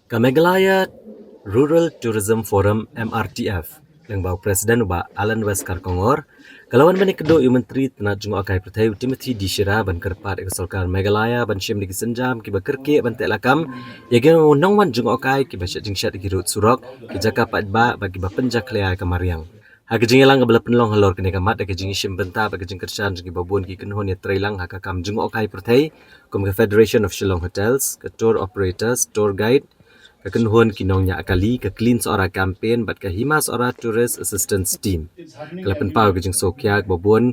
Kamegalaya Rural Tourism Forum MRTF yang bau Presiden ba Alan West Karkongor kalawan bani kedo yu menteri tenat jungo akai pertai Timothy Dishira ban kerpat ek Sarkar Meghalaya ban shim digi senjam ki bakerke ban telakam yagen undang wan jungo akai ki basyat jingshat ki rut surok ki jaka pat ba bagi ba penjak lea kamariang hak jing elang bela penlong halor kene kamat ak jing shim benta bagi jing kersan jing babun ki kenhon ya trailang hak kam jungo akai pertai kum ke Federation of Shillong Hotels ke tour operators tour guide kekenhuan kinongnya akali ke clean seorang campaign bat ke hima seorang tourist assistance team kelapen pau ke jeng sokyak babon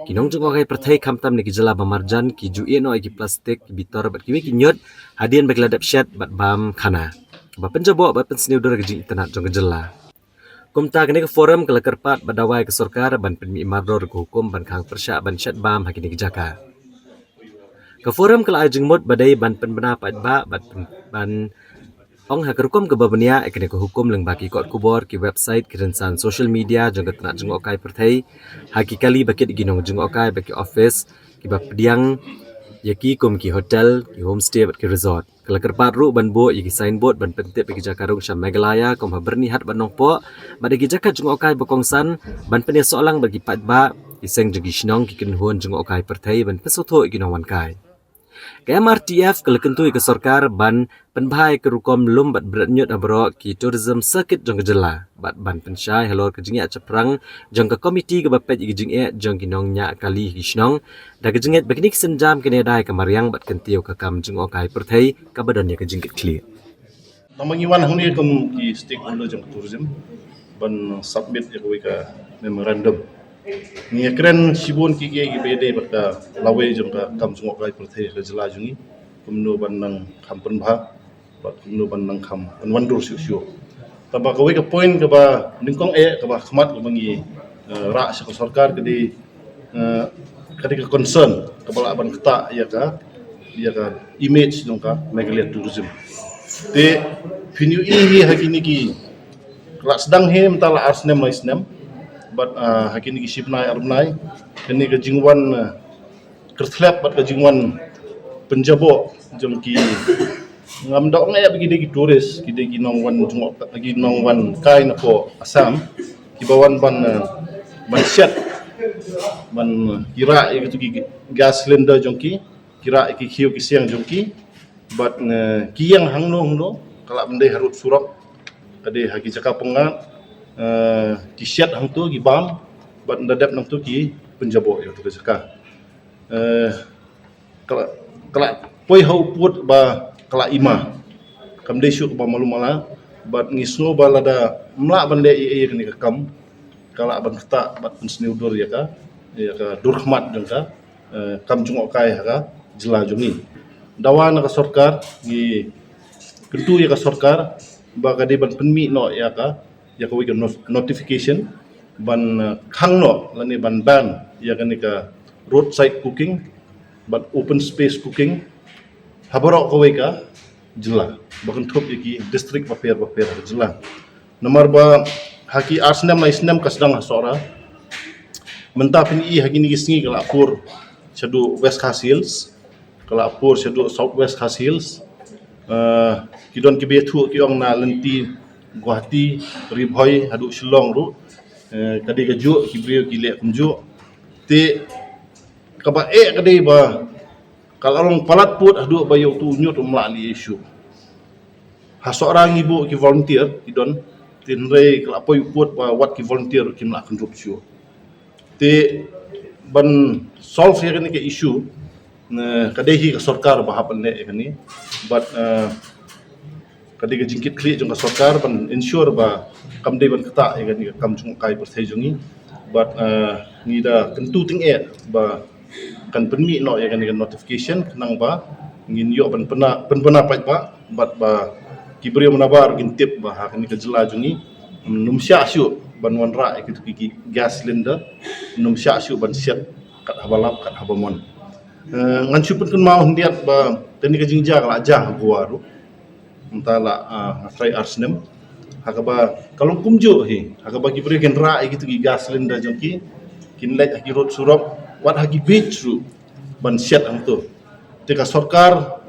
kinong jeng okai pertai kamtam ni kijela bamarjan ki juie no ki plastik ki bitor bat ki nyot hadian bak ladap shat bat bam khana ba penjabo bat pensniu dor ke jeng internet jong kejela kumta kene ke forum kala kerpat badawai ke sarkar ban penmi mardor ke hukum ban khang persya ban shat bam hakini ke jaka ke forum kala ajeng mod badai ban penbena pat ba bat ban Ong hakerukom ke babania ekene ke hukum leng baki kot kubor ki website kirensan social media jong ketnak jeng okai pertai hakikali baki ginong jeng okai baki office ki bap pediang yaki kum ki hotel ki homestay bat ki resort kala kerpat ru ban bo yaki signboard ban pentip baki jakarung syam Meghalaya kom ha bernihat ban nongpo bagi jakat jeng okai bokongsan ban penia soalang bagi pat ba iseng jegi shnong ki kenhuan jeng okai pertai ban pesoto ginong wan kai ke MRTF kalau kentui ke sarkar ban penbhai ke rukom lum bat beratnyut abro ki tourism circuit jong kejela bat ban pensyai halor ke jingya ceprang jong ke komiti ke bapet ki jingya jong kinong nya kali hisnong da ke jingit begini senjam kene dai ke mariang bat kentiu ke kam jong okai perthai ka badan ya ke jingkit clear Namangiwan huni kum ki stakeholder jong tourism ban submit ya ka memorandum ni keren sibun ki ki bede baka lawe jong ka kam jong kai perthai ka jela jungi kumno ban nang kampen bha bat kumno ban nang kam an wandur siu siu taba ka ka point ka ba ningkong ka ba khmat ka bangi ra sa sarkar ka di ka concern ka bala ban kata ya ka image nong ka Meghalaya tourism te finyu ini hakini ki rak sedang he mentala arsnem mai snem but hakini ki shipnai arnai kini ke jingwan kerthlap bat ke jingwan penjabo jong ki ngam dok ngai bagi ki turis ki de ki nongwan jong ki nongwan kai na po Assam ki bawan ban set ban kira itu ki gas cylinder jong ki kira ki khiu ki siang jong ki but ki yang hangno kala bendai harut surak kade haki cakap pengat ki syat hang tu ki bam bat ndadap nang tu ki penjabo ya tu ka kala poi hau put ba kala ima kam de syuk ba malu mala bat ngisno balada mla bande e ni kam kala ban kata bat pensni udur ya ka durhmat jeng ka kam jungok kai ka jela jungi dawan ka sarkar ni kentu ya ka sarkar ba kade ban penmi no ya ka wika notification ban khangno lani ban ya kan ka roadside cooking ban open space cooking habaro ko wika jela bakan thop yaki district paper jela nomor ba haki arsnam na isnam kasdang hasora mentapin i haki ni gisngi kala pur chadu West Khas Hills kala pur chadu South West Khas Hills kidon kibetu kiong na lenti Guwahati Ribhoi hadu Shillong ru kade gaju kibrio kile kumju te kaba kade ba kalau palat put hadu bayo tu nyut umlali isu haso orang ibu ki volunteer kidon tinre kala poi put ba wat ki volunteer ki mla kan rupsio te ban solve ya ke isu kade hi ka sarkar ba hapan ne kani but kadi ke jingkit kli jong ka sarkar ban ensure ba kam de ban kata ya ni kam jung kai perthai jungi but ni da kentu ting ba kan penmi no ya kan notification nang ba ngin yo ban pena pat ba but ba kibrio menabar gintip ba ha kan ke jela jungi numsya syu ban wan ra itu ki gas cylinder numsya syu ban siat kat habalap kat habamon ngan syupun kun mau hendiat ba tani ke jingja kala jah gua ru entala try arsnem hakaba kalong kumjo hi hakaba ki beri genra gitu ki gas cylinder jongki kinlek ki rot surop wat hagi beach ru ban siat ang tu Tika sarkar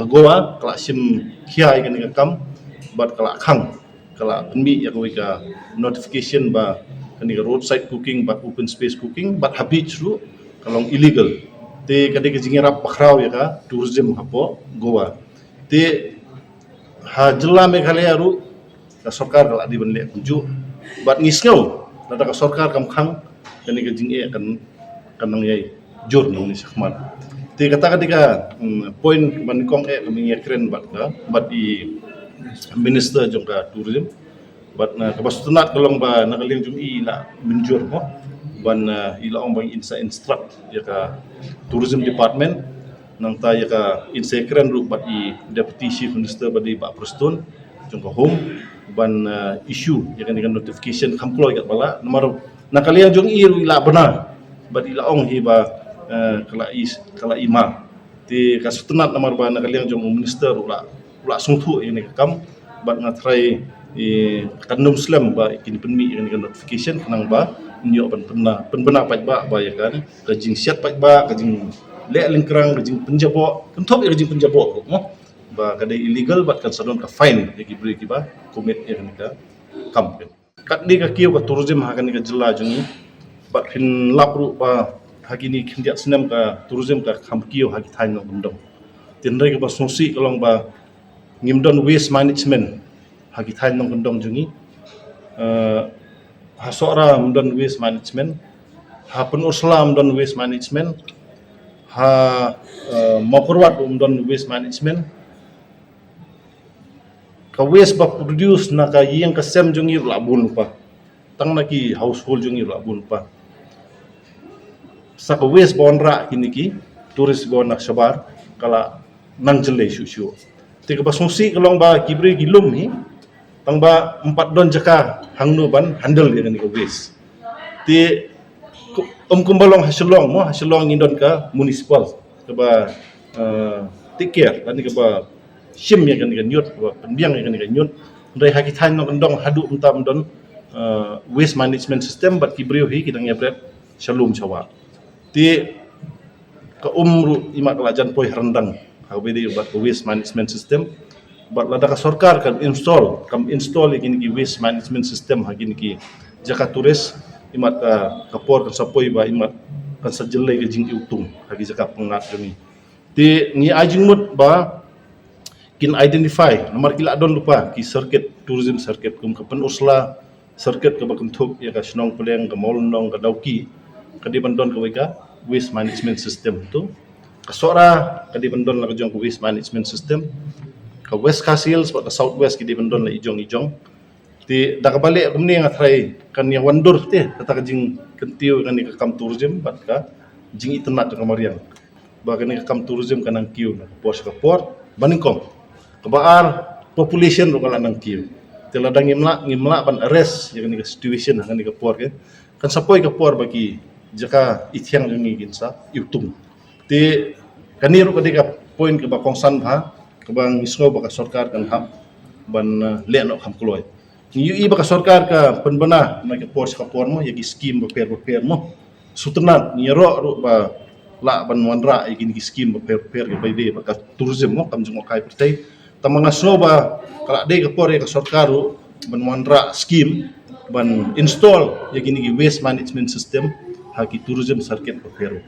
Goa kala sim kia ikan ika kam bat kala khang kala penbi ya ka notification ba kanika roadside cooking bat open space cooking bat habit ru kalong illegal te kadika jingira pakraw ya ka tourism hapo Goa te ha jela Meghalaya ru ka sarkar kala di banle kunju bat ngisngau nada ka sarkar kam khang kanika jinge kan kanang yai jur ni sakman ti kata ketika poin manikong kami keren bat di minister jongka tourism bat na kabasutunat kalong ba nakaling jung ila menjur mo ban ila ong bang instruct ya ka tourism department nang ta ya ka keren ru bat i deputy chief minister badi Pak Preston jongka home ban issue ya kan notification kamploy kat bala nomor nakaling jung i ru ila benar bat ila ong hi ba kala ima ti kasutunat namar ba nakaliang jong minister ula sungthu ini kam bat ngatrai kanum slam ba ikini penmi ini notification kanang ba nyo penbena pat ba ya kan kajing siat pat ba kajing le lingkrang kajing penjabo kentop kajing penjabo mo ba kadai illegal bat kan sadon ka fine yaki beri ki ba komit ya kan ka kam kat ni ka kiu ka tourism ha kan ka jela jong bat hin lapru ba hagi ni kindiak senam ka tourism ka khamkio hagi thain no bundong tinrai ka basnosi kalong ba ngimdon waste management hagi thain no bundong jungi ha sora mdon waste management ha penusla mdon waste management ha makurwat mdon waste management ka waste ba produce na ka yang ka sem jungi labun pa tang na ki household jungi labun pa sa ka waste bonra kiniki turis bona sabar kala nang jele syu te ka basungsi kalong ba kibri gilum hi tang ba 4 don jaka hangno ban handle ya ni ka waste te kumbalong hasilong indon ka municipal ka ba take care ani ka ba sim ya kan nyut ba penbiang ya kan nyut ndai haki than no ndong hadu untam don waste management system bat kibri hi kidang ya bret shalom chawa ti ka umru ima kalajan poi rendang ha bedi bat waste management system bat lada ka sarkar kan install igin ki waste management system ha gin ki jaka turis imat ka por kan sapoi ba imat kan sajele ke jing utung ha gi jaka pengat kami ti ni ajing mut ba kin identify nomor kila don lupa ki circuit tourism circuit kum ka penusla circuit ka bakum thuk ya ka snong peleng ka molnong ka dauki kadi bandon ka wika waste management system tu kasora kadi bandon la jong waste management system ka west castles ka south west kadi bandon la ijong ti da ka balik kumni nga try kan yang wandur te kata ka jing kentiu kan ka kam tourism bat ka jing itenat ka mariang ba kan ka kam tourism kanang kiu na port baningkong kebaar population ro kala nang kiu tela dang ngimla ban arrest ya kan ka situation kan ka port kan sapoi ka port bagi jaka ithiang jungi ginsa yutung ti kaniru kadika point ke bakongsan ha ke bang isgo baka sarkar kan ham ban leno ham kloy yu i baka sarkar ka penbena na ke pors ka por mo yagi scheme beper mo sutenat ngiro ru ba la ban wanra igin ki scheme beper ke baide baka tourism mo kam jungo kai pertai tamanga soba kala de ka por ka sarkar ru ban wanra scheme ban install yagi ni waste management system haki tourism circuit beper